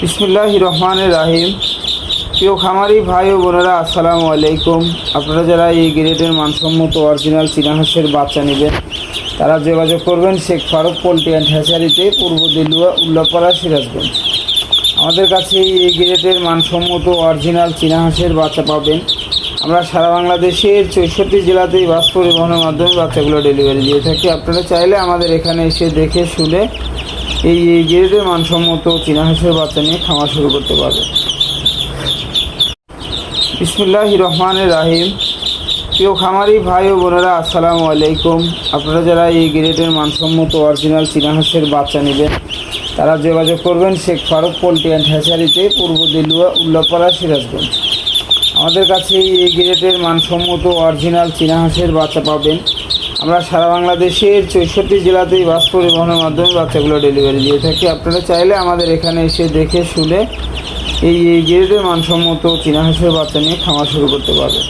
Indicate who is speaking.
Speaker 1: বিসমিল্লাহির রহমানির রহিম। প্রিয় খামারি ভাই ও বোনেরা, আসসালামু আলাইকুম। আপনারা যারা এই গ্রেডের মানসম্মত অরিজিনাল চীনা হাঁসের বাচ্চা নেবেন তারা যোগাযোগ করবেন শেখ ফারুক পোল্ট্রি অ্যান্ড হ্যাচারিতে, পূর্ব দিলুয়া, উল্লাপাড়া, সিরাজগঞ্জ। আমাদের কাছে এই গ্রেডের মানসম্মত অরিজিনাল চীনা হাঁসের বাচ্চা পাবেন। আমরা সারা বাংলাদেশের 64 জেলাতেই বাস পরিবহনের মাধ্যমে বাচ্চাগুলো ডেলিভারি দিয়ে থাকি। আপনারা চাইলে আমাদের এখানে এসে দেখে শুনে এই গ্রেডের মানসম্মত চীনা হাঁসের বাচ্চা নিয়ে খামার শুরু করতে পারবেন। বিসমিল্লাহির রহমানির রহিম। প্রিয় খামারি ভাই ও বোনেরা, আসসালামু আলাইকুম। আপনারা যারা এই গ্রেডের মানসম্মত অরিজিনাল চীনা হাঁসের বাচ্চা নেবেন তারা যোগাযোগ করবেন শেখ ফারুক পোল্ট্রি অ্যান্ড হ্যাচারিতে, পূর্ব দিলুয়া, উল্লাপাড়া, সিরাজগঞ্জ। আমাদের কাছে এই গ্রেডের মানসম্মত অরিজিনাল চীনা হাঁসের বাচ্চা পাবেন। আমরা সারা বাংলাদেশের 64 জেলাতেই বাস পরিবহনের মাধ্যমে বাচ্চাগুলো ডেলিভারি দিয়ে থাকি। আপনারা চাইলে আমাদের এখানে এসে দেখে শুনে এই গ্রেডের মানসম্মত চীনা হাঁসের বাচ্চা নিয়ে খামার শুরু করতে পারবেন।